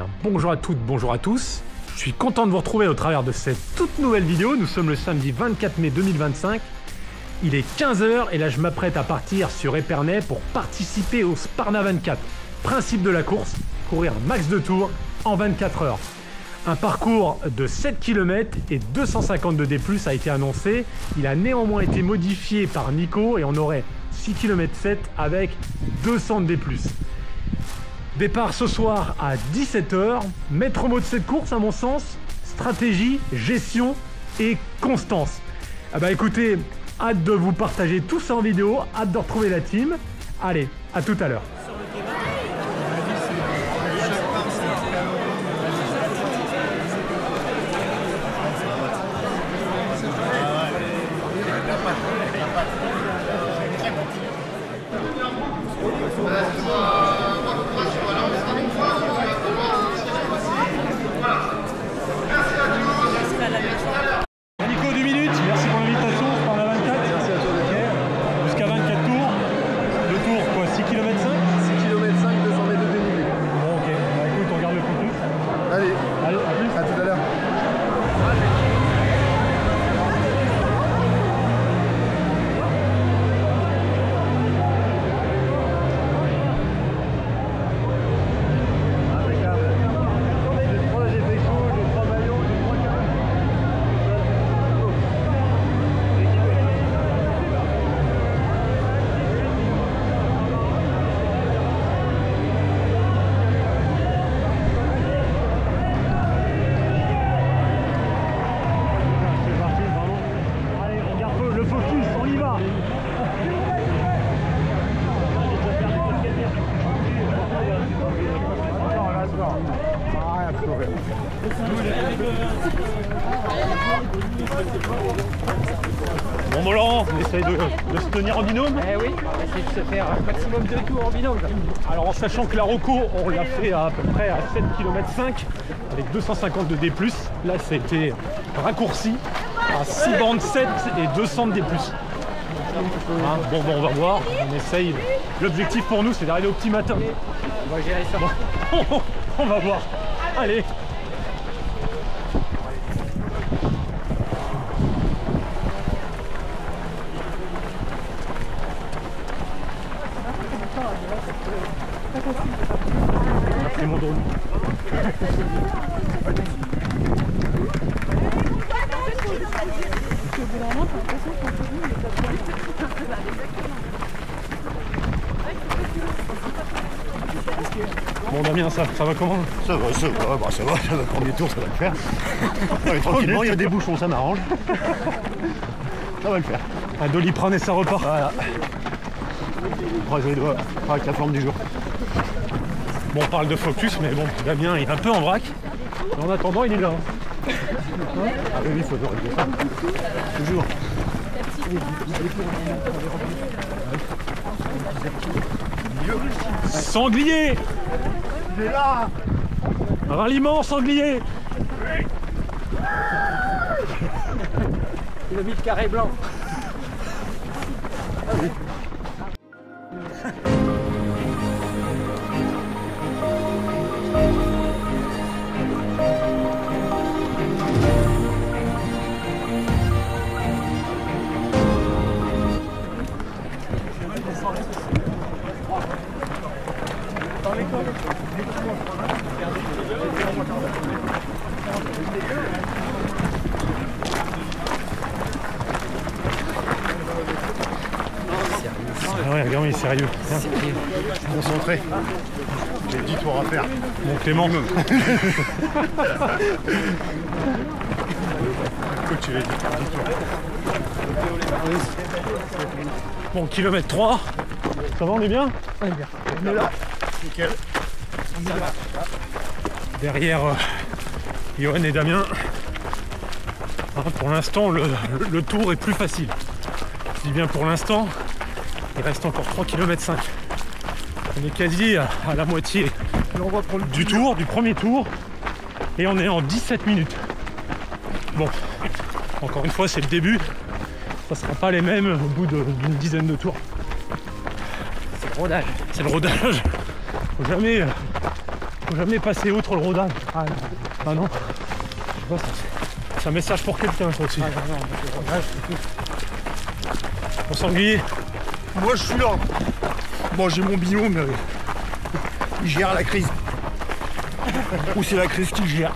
Bien, bonjour à toutes, bonjour à tous. Je suis content de vous retrouver au travers de cette toute nouvelle vidéo. Nous sommes le samedi 24 mai 2025. Il est 15 h et là je m'apprête à partir sur Épernay pour participer au Sparna 24. Principe de la course, courir un max de tours en 24 heures. Un parcours de 7 km et 250 de D+, a été annoncé. Il a néanmoins été modifié par Nico et on aurait 6 km 7 avec 200 de D+. Départ ce soir à 17 h. Maître mot de cette course, à mon sens, stratégie, gestion et constance. Ah bah écoutez, hâte de vous partager tout ça en vidéo, hâte de retrouver la team. Allez, à tout à l'heure. Nico, 2 minutes, merci pour l'invitation, Sparna 24. Merci à toi d'être là. Jusqu'à 24 tours. Le tour, quoi, 6 km 5 6 km 5, 200 mètres de dénivelé. Bon, ok, bah écoute, on regarde le focus. Allez, Allez, à plus. à tout à l'heure. Bon, bon Laurent, on essaye de se tenir en binôme. Eh oui, on va essayer de se faire un maximum de tours en binôme. Alors en sachant que la reco, on l'a fait à peu près à 7 km 5 avec 250 de D+. Là, ça a été raccourci à 6 bandes 7 et 200 de D+. Hein, bon, on va voir, on essaye. L'objectif pour nous, c'est d'arriver au petit matin. On va gérer ça. Bon, on va voir. Allez. C'est mon drone. Bon Damien, ça va comment? Ça va, premier tour, ça va le faire. Tranquillement, il y a des bouchons, ça m'arrange. Ça va le faire. Un Doliprane et ça repart. Voilà. Croisez les doigts avec la flamme du jour. Bon, on parle de focus, mais bon, Damien il est un peu en vrac. Mais en attendant, il est là. Ah oui, il faut régler ça. Toujours. Sanglier! Il est là! Ralliement, sanglier! Il a mis le carré blanc. Ah ouais, regarde, il est sérieux. Concentré. J'ai 10 tours à faire. Bon, Clément. Coach, il a dit 10 tours. Bon, kilomètre 3. Ça va, on est bien? On est bien. On est là. Nickel. Derrière Johan et Damien. Hein, pour l'instant, le tour est plus facile. Je dis bien pour l'instant, il reste encore 3 km 5. On est quasi à la moitié du tour, du premier tour. Et on est en 17 minutes. Bon, encore une fois, c'est le début. Ça sera pas les mêmes au bout d'une dizaine de tours. C'est le rodage. C'est le rodage. Faut jamais Faut jamais passer outre le rodage. Ah non. Je sais pas, c'est un message pour quelqu'un, ça aussi. Bon sanglier. Moi je suis là. Bon, j'ai mon binôme, mais il gère la crise. Ou c'est la crise qui gère.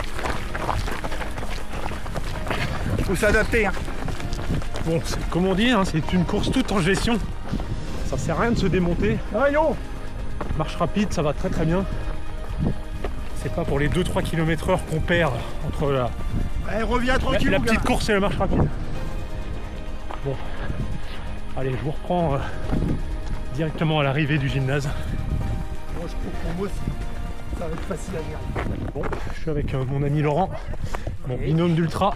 Faut s'adapter. Hein. Bon, comme on dit, hein, c'est une course toute en gestion. Ça sert à rien de se démonter. Aïe-oh. Marche rapide, ça va très très bien. C'est pas pour les 2-3 km/h qu'on perd entre Allez, reviens tranquille. la petite course et la marche rapide. Bon, allez, je vous reprends directement à l'arrivée du gymnase. Moi, je trouve pour moi aussi. Ça va être facile à gérer. Bon, je suis avec mon ami Laurent, mon binôme d'ultra.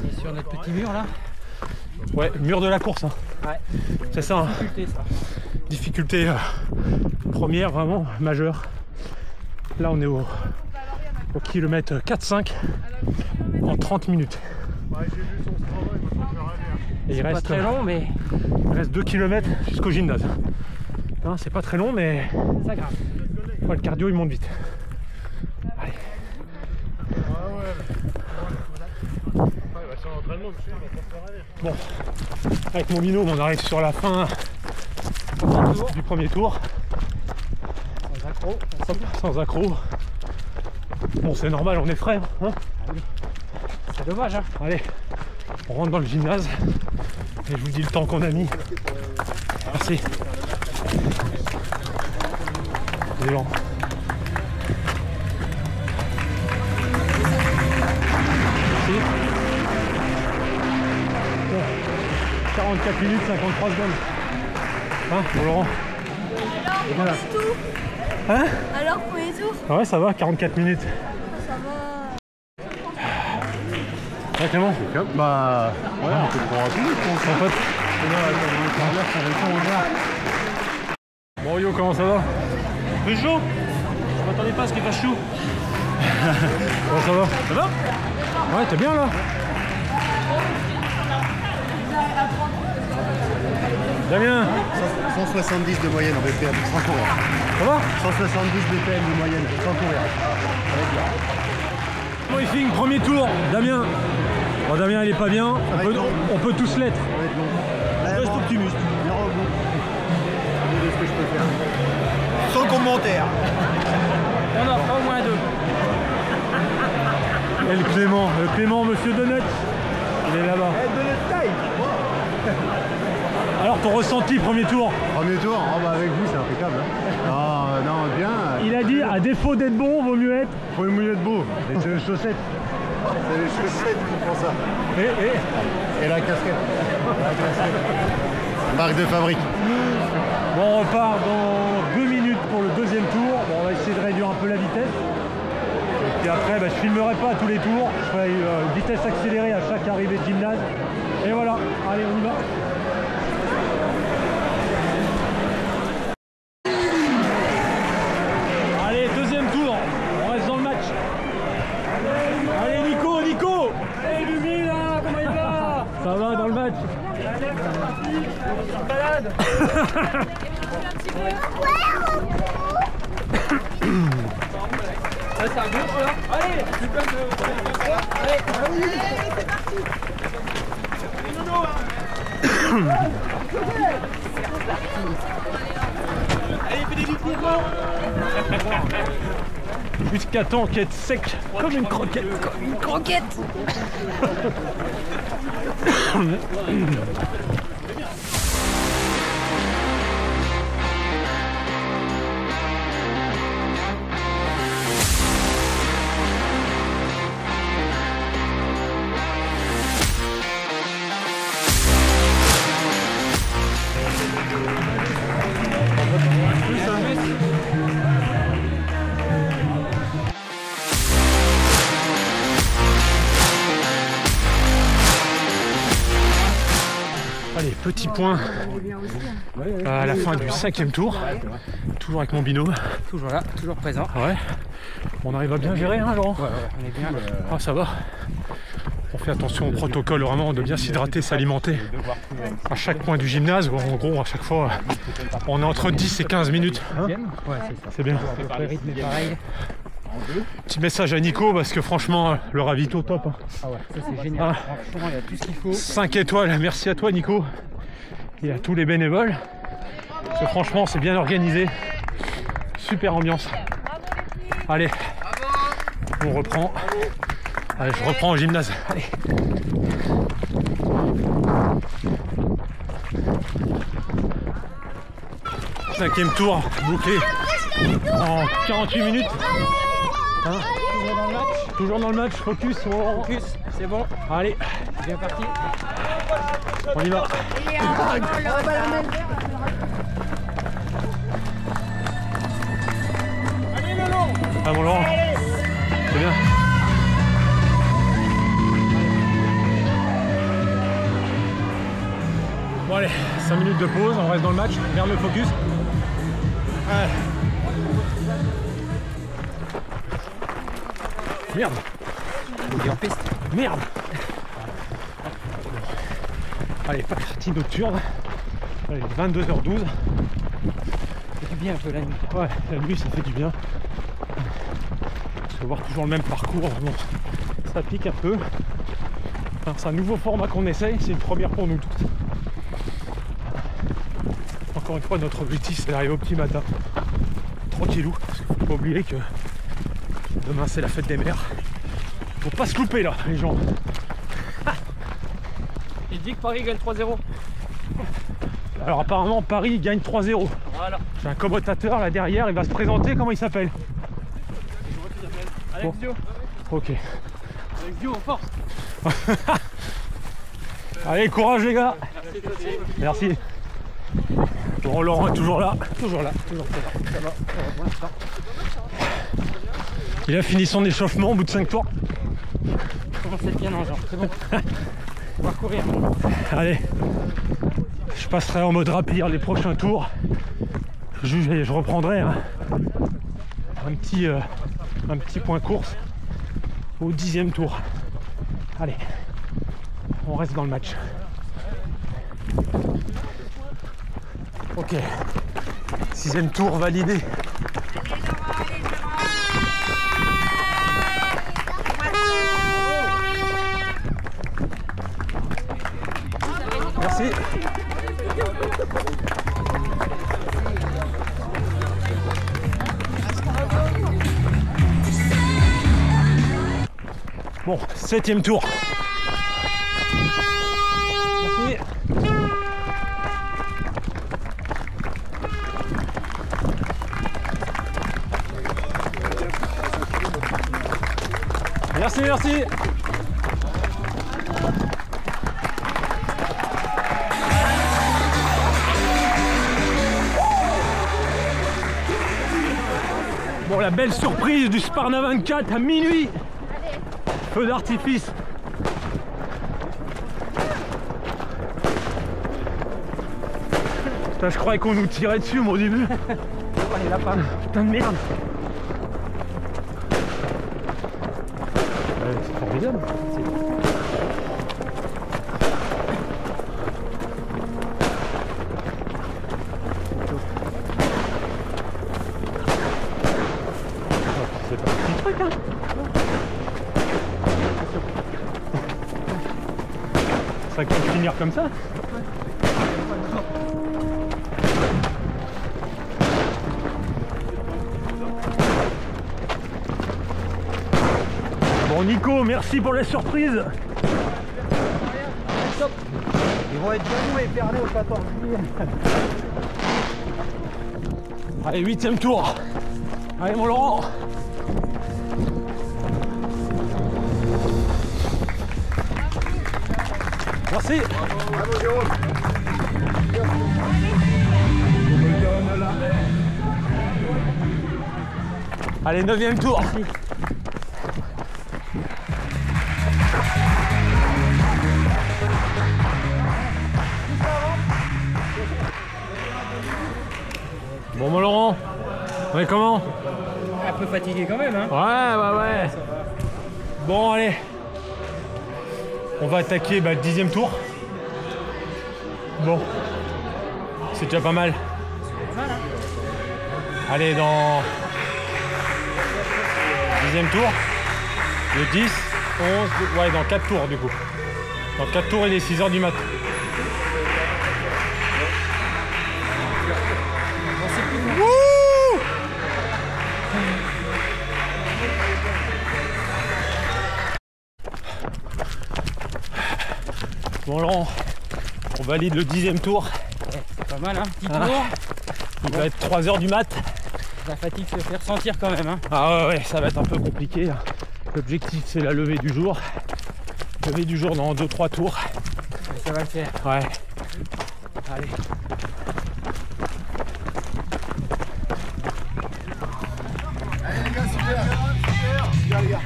On est sur notre petit mur là. Ouais, mur de la course. Hein. Ouais. C'est ça. Hein. Difficulté ça. Difficulté première vraiment majeure. Là on est au kilomètre 4-5 en 30 minutes. Ouais, j'ai vu son travail, moi ça me fait rêver. Et il Pas reste, très long mais il reste 2 km jusqu'au gymnase. Hein, c'est pas très long mais ça grave. ouais, le cardio il monte vite. Allez. Bon, avec mon binôme on arrive sur la fin du premier tour. Sans accro. Hop, sans accro. Bon c'est normal, on est frais. Hein. C'est dommage hein. Allez, on rentre dans le gymnase et je vous dis le temps qu'on a mis. Merci. C'est lent. Merci. Bon, 44 minutes 53 secondes. Hein, bon, Laurent? Alors, Voilà. premier tour. Hein? Alors, premier tour, Ah ouais, ça va, 44 minutes. ça va. Ouais, Clément? Bah, ouais, on peut prendre un coup, Ton pote? Bon Yo, comment ça va? Plus chaud? Je m'attendais pas à ce qu'il fasse chaud. Comment ça va? Ça va? Ouais, t'es bien là? Damien, 170 de moyenne en BPM, sans courir. ça va? 170 BPM de moyenne, sans courir. Briefing, premier tour, Damien. Bon, Damien il est pas bien, on peut tous l'être. Ça va être long. Reste optimiste. Viens au bout. Je vais ce que je peux faire. Sans commentaire. On en fera au moins deux. Et le Clément, monsieur Donut, il est là-bas. De notre taille. Alors ton ressenti premier tour? Premier tour, oh bah avec vous c'est impeccable. Hein. Non, bien. Il a dit à défaut d'être bon, vaut mieux être. Faut le mouiller de beau. Et c'est les chaussettes. C'est les chaussettes qui font ça. Et la casquette. Marque de fabrique. Bon, on repart dans 2 minutes pour le deuxième tour. Bon, on va essayer de réduire un peu la vitesse. Et puis après, je filmerai pas tous les tours. Je ferai une vitesse accélérée à chaque arrivée de gymnase. Et voilà, allez, on y va. Allez, deuxième tour. On reste dans le match. Allez, Nico. Hey, Lumi, là, comment il va? Ça va dans le match? Balade. C'est un gauche là. Allez, tu peux Allez, c'est parti. Allez, fais des mouvements. Jusqu'à temps qu'elle est sec comme une croquette. Une croquette. Allez, petit point à la fin du 5e tour. Toujours avec mon binôme. Toujours là, toujours présent. Ouais. On arrive à bien gérer, hein, Laurent? Ouais, on est bien. Ah, ça va. On fait attention au protocole vraiment de bien s'hydrater, s'alimenter à chaque point du gymnase. Bon, en gros, à chaque fois, on est entre 10 et 15 minutes. Hein, Ouais, c'est ça. c'est bien. Le rythme est pareil. Petit message à Nico parce que franchement, le ravito top. Hein. Ah ouais, ça c'est génial. Franchement, il y a tout ce qu'il faut. 5 étoiles, merci à toi Nico. Et à tous les bénévoles. Parce que franchement, c'est bien organisé. Super ambiance. Allez, on reprend. Allez, je reprends au gymnase. Allez. Cinquième tour, bouclé en 48 minutes. Hein? Toujours dans le match. Toujours dans le match, focus. Focus, c'est bon. Allez, Bien parti. on y va. Ah mon Laurent, c'est bien. Bon allez, 5 minutes de pause, on reste dans le match, garde le focus. Ouais. Merde. Il est en piste. Merde. Allez, partie nocturne. Allez, 22h12. Ça fait du bien un peu la nuit. Ouais, la nuit ça fait du bien. Parce que voir toujours le même parcours, bon, ça pique un peu. Enfin, c'est un nouveau format qu'on essaye, c'est une première pour nous tous. Encore une fois, notre objectif c'est d'arriver au petit matin. Tranquillou, parce qu'il faut pas oublier que demain c'est la fête des mères. Faut pas se louper là, les gens. Il dit que Paris gagne 3-0. Alors apparemment Paris gagne 3-0. Voilà. J'ai un commentateur là derrière, il va se présenter, comment il s'appelle? Alex Dio. Ok. Alex Dio en force. Allez, courage les gars. Merci toi aussi. Merci. Bon, Laurent est toujours là. Toujours là. Ça va pour l'instant. Il a fini son échauffement au bout de 5 tours. Commence à être bien en genre, c'est bon. On va courir. Allez. Je passerai en mode rapide les prochains tours. Je reprendrai un petit point course au 10e tour. Allez. On reste dans le match. Ok. 6e tour validé. Merci. Bon, 7e tour. Merci. Merci, merci. Bon, la belle surprise du Sparna 24 à minuit. Feu d'artifice. Putain, je croyais qu'on nous tirait dessus moi au début. Oh, les lapins. Putain de merde. C'est formidable. C'est pas un petit truc hein. Ça peut finir comme ça. Bon Nico, merci pour la surprise. Ils vont être jaloux et perdus au 14 juillet. Allez, 8e tour. Allez mon Laurent. Merci. Bravo Jérôme. Allez, 9e tour. Bon mon Laurent, on est comment? Un peu fatigué quand même hein. Ouais. Bon allez. On va attaquer le 10e tour. Bon. C'est déjà pas mal. Allez, dans 10e tour. Le 10, 11, ouais, dans 4 tours du coup. Dans 4 tours, il est 6 h du mat. Bon Laurent, on valide le 10e tour. C'est pas mal, hein, petit tour. Il va être 3 h du mat. La fatigue se fait ressentir quand même, hein. Ah ouais, ça va être un peu compliqué. L'objectif c'est la levée du jour. Levée du jour dans 2-3 tours. Mais ça va le faire. Ouais. Allez. Allez les gars, super. Super les gars.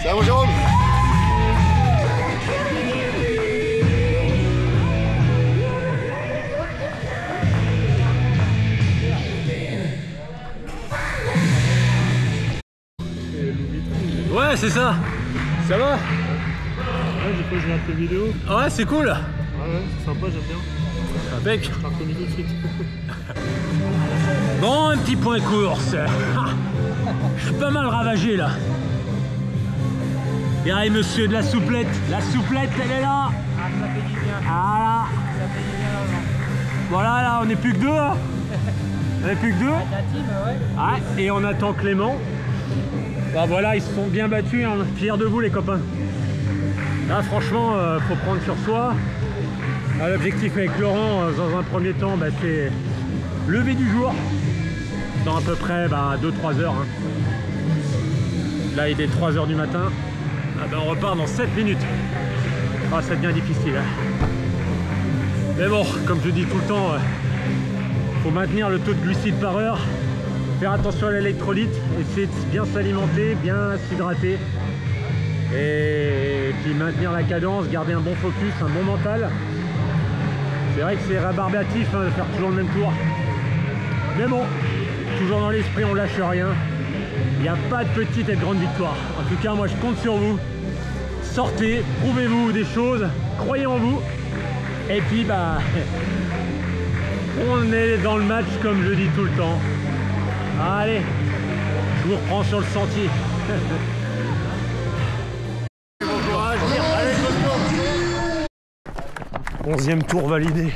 Ça va mon Jérôme? Ouais, c'est ça. Ça va? Ouais, j'ai pas joué un peu vidéo. Ouais, c'est cool. Ah ouais, c'est sympa, j'aime bien. Impec. Je t'ai reconnu tout de suite. Bon, un petit point course. Je suis pas mal ravagé là. Et allez, monsieur de la souplette. La souplette, elle est là. Ah, ça fait du bien. Voilà. Ça fait du bien, Laurent. Voilà, là, on n'est plus que deux. Hein. On n'est plus que deux. La team, ouais. Ouais, et on attend Clément. Bah voilà, ils se sont bien battus, hein. Fiers de vous les copains. Là franchement, faut prendre sur soi. L'objectif avec Laurent, dans un premier temps, bah, c'est lever du jour. Dans à peu près 2-3 heures. Hein. Là il est 3 h du matin. Ah, bah, on repart dans 7 minutes. Ah, ça devient difficile. Hein. Mais bon, comme je dis tout le temps, faut maintenir le taux de glucides par heure. Faire attention à l'électrolyte, essayer de bien s'alimenter, bien s'hydrater et puis maintenir la cadence, garder un bon focus, un bon mental. C'est vrai que c'est rébarbatif hein, de faire toujours le même tour. Mais bon, toujours dans l'esprit, on lâche rien. Il n'y a pas de petite et de grande victoire. En tout cas, moi je compte sur vous. Sortez, prouvez-vous des choses, croyez en vous. Et puis on est dans le match comme je dis tout le temps. Allez, je vous reprends sur le sentier. Bon courage. Allez, go. 11e tour validé.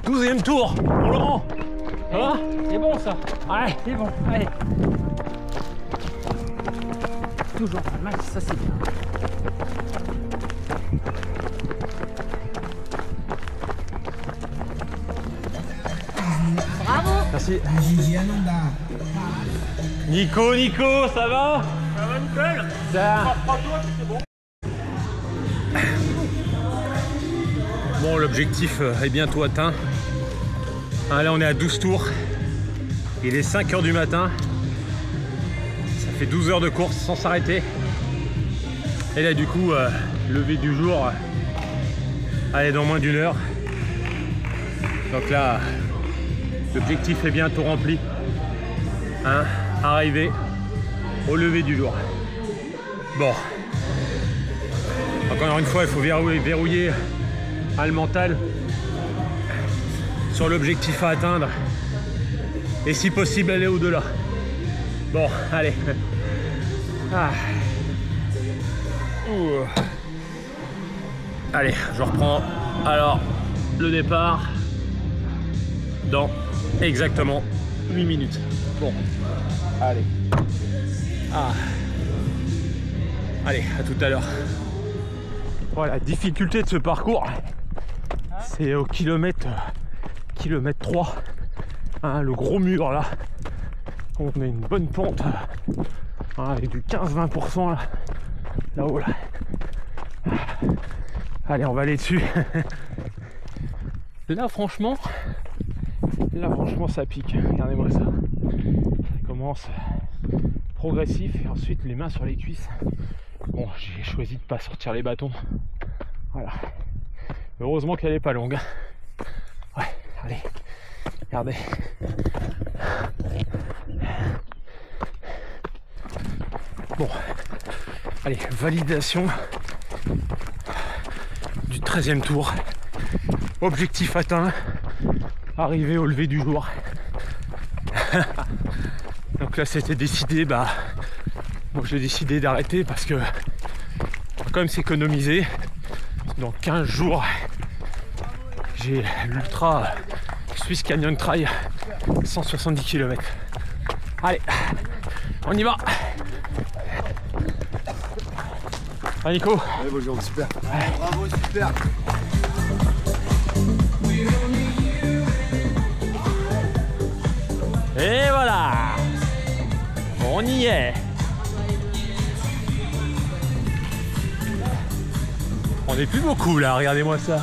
Douzième tour. Bon Laurent, ça va? C'est bon ça. Ouais. C'est bon, allez. Toujours pas mal, ça c'est bien. Bravo. Merci. Nico, ça va? Ça va, nickel? Ça. Prends-toi, c'est bon. Bon, l'objectif est bientôt atteint. Ah, là, on est à 12 tours. Il est 5 h du matin. Ça fait 12 heures de course sans s'arrêter. Et là, du coup, lever du jour, allez, dans moins d'1 heure. Donc là, l'objectif est bientôt rempli. Hein, arriver au lever du jour. Bon. Encore une fois, il faut verrouiller le mental sur l'objectif à atteindre et si possible aller au-delà. Bon, allez. Ah. Ouh. Allez, je reprends alors le départ dans exactement 8 minutes. Bon, allez. Ah. Allez, à tout à l'heure. Voilà, la difficulté de ce parcours, c'est au kilomètre 3, hein, le gros mur là. On a une bonne pente, hein, avec du 15-20% là-haut là. Allez, on va aller dessus. Là franchement ça pique. Regardez-moi ça. Ça commence progressif et ensuite les mains sur les cuisses. Bon, j'ai choisi de pas sortir les bâtons. Voilà. Heureusement qu'elle est pas longue. Ouais, allez. Regardez. Bon. Allez, validation du 13e tour. Objectif atteint, arrivé au lever du jour. Donc là c'était décidé, bon, j'ai décidé d'arrêter parce que on va quand même s'économiser. Dans 15 jours, j'ai l'Ultra Swiss Canyon Trail, 170 km. Allez, on y va. Ah Nico. Ouais, bonjour, super. Ouais, bravo, super. Et voilà, on y est. On n'est plus beaucoup là, regardez-moi ça.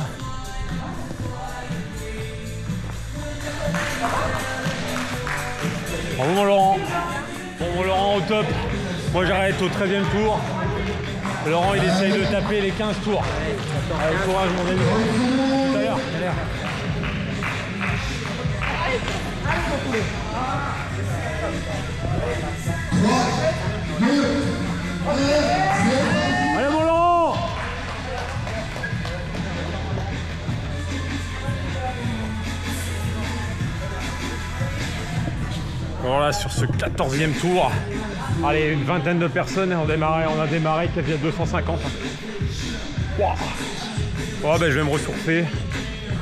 Bravo mon Laurent. Bon mon Laurent au top. Moi j'arrête au 13e tour. Laurent il essaye de taper les 15 tours. Allez, courage mon ami. Tout à l'heure. Allez mon Laurent. Voilà sur ce 14e tour. Allez, une vingtaine de personnes, on a démarré quasi à 250. Wow. Oh, ben, je vais me ressourcer.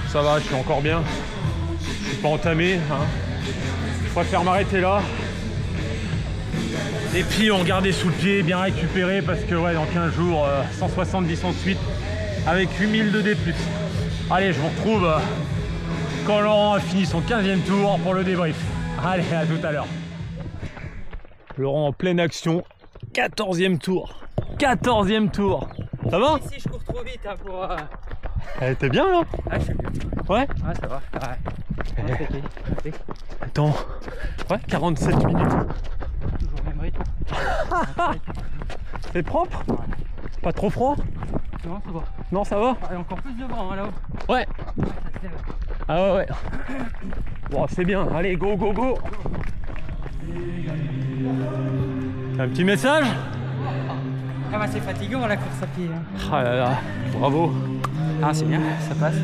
Ça va, je suis encore bien. Je suis pas entamé. Hein. Je préfère m'arrêter là. Et puis on garde sous le pied, bien récupéré parce que ouais, dans 15 jours, 170 ensuite avec 8000 de D+. Allez, je vous retrouve quand Laurent a fini son 15e tour pour le débrief. Allez, à tout à l'heure. Laurent en pleine action, 14e tour. 14e tour. Ça va? Ici, je cours trop vite hein, pour. T'es bien là? Ah, je suis bien. Ouais? Ah, ça va. Ouais. Impec. Attends. Ouais, 47 minutes. Toujours le même rythme. C'est propre? Pas trop froid? Non, ça va. Non, ça va? Ah, et encore plus de vent hein, là-haut. Ouais. Ça se lève. Ah ouais, ouais. Bon, c'est bien. Allez, go, go, go. Un petit message? Ah bah c'est fatigant la course à pied. Hein. Ah là là, bravo. Ah c'est bien, ça passe.